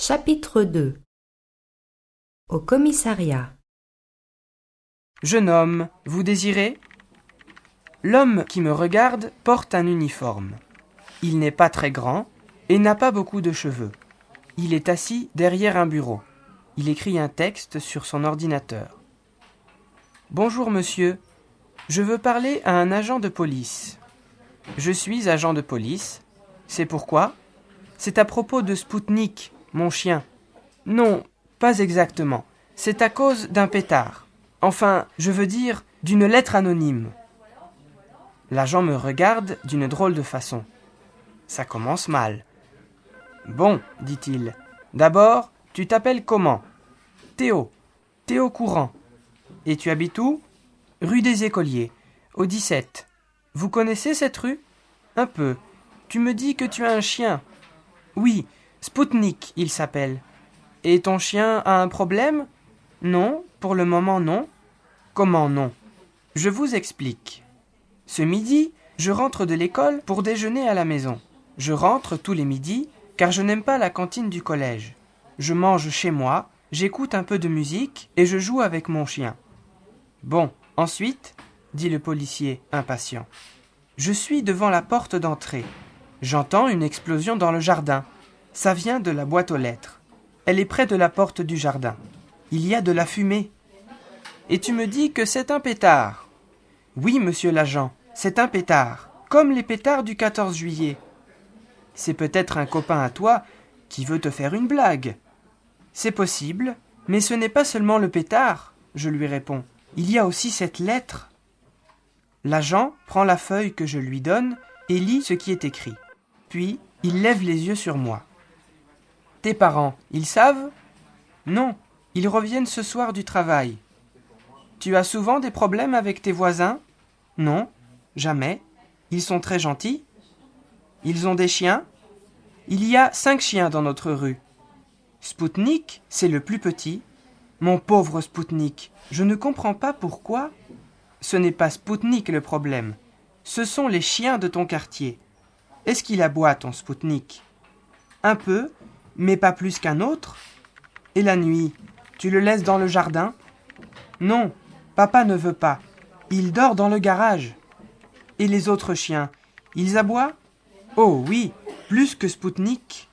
Chapitre 2. Au commissariat. Jeune homme, vous désirez ? L'homme qui me regarde porte un uniforme. Il n'est pas très grand et n'a pas beaucoup de cheveux. Il est assis derrière un bureau. Il écrit un texte sur son ordinateur. Bonjour monsieur, je veux parler à un agent de police. Je suis agent de police. C'est pourquoi ? C'est à propos de Spoutnik, mon chien. Non, pas exactement. C'est à cause d'un pétard. Enfin, je veux dire, d'une lettre anonyme. L'agent me regarde d'une drôle de façon. Ça commence mal. Bon, dit-il. D'abord, tu t'appelles comment ? Théo. Théo Courant. Et tu habites où ? Rue des Écoliers, au 17. Vous connaissez cette rue ? Un peu. Tu me dis que tu as un chien. Oui, Spoutnik, il s'appelle. Et ton chien a un problème ? Non, pour le moment non. Comment non ? Je vous explique. Ce midi, je rentre de l'école pour déjeuner à la maison. Je rentre tous les midis, car je n'aime pas la cantine du collège. Je mange chez moi, j'écoute un peu de musique et je joue avec mon chien. Bon, ensuite, dit le policier, impatient. Je suis devant la porte d'entrée. J'entends une explosion dans le jardin. Ça vient de la boîte aux lettres. Elle est près de la porte du jardin. Il y a de la fumée. Et tu me dis que c'est un pétard. Oui, monsieur l'agent, c'est un pétard, comme les pétards du 14 juillet. C'est peut-être un copain à toi qui veut te faire une blague. C'est possible, mais ce n'est pas seulement le pétard, je lui réponds. Il y a aussi cette lettre. L'agent prend la feuille que je lui donne et lit ce qui est écrit. Puis, il lève les yeux sur moi. Tes parents, ils savent ? Non, ils reviennent ce soir du travail. Tu as souvent des problèmes avec tes voisins ? Non, jamais. Ils sont très gentils. Ils ont des chiens ? Il y a 5 chiens dans notre rue. Spoutnik, c'est le plus petit. Mon pauvre Spoutnik, je ne comprends pas pourquoi. Ce n'est pas Spoutnik le problème. Ce sont les chiens de ton quartier. Est-ce qu'il aboie, ton Spoutnik ? Un peu, mais pas plus qu'un autre. Et la nuit, tu le laisses dans le jardin ? Non, papa ne veut pas. Il dort dans le garage. Et les autres chiens, ils aboient ? Oh oui, plus que Spoutnik.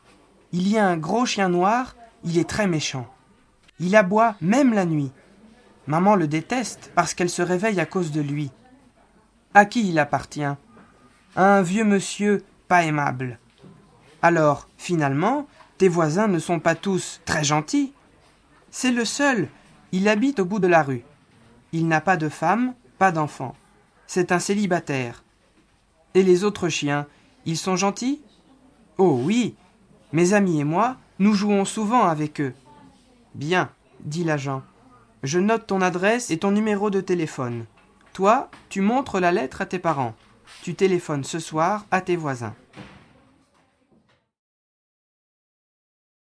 Il y a un gros chien noir, il est très méchant. Il aboie même la nuit. Maman le déteste parce qu'elle se réveille à cause de lui. À qui il appartient ? À un vieux monsieur pas aimable. Alors, finalement, tes voisins ne sont pas tous très gentils. C'est le seul, il habite au bout de la rue. Il n'a pas de femme, pas d'enfant. C'est un célibataire. Et les autres chiens, ils sont gentils ? Oh oui, mes amis et moi, nous jouons souvent avec eux. Bien, dit l'agent. Je note ton adresse et ton numéro de téléphone. Toi, tu montres la lettre à tes parents. Tu téléphones ce soir à tes voisins.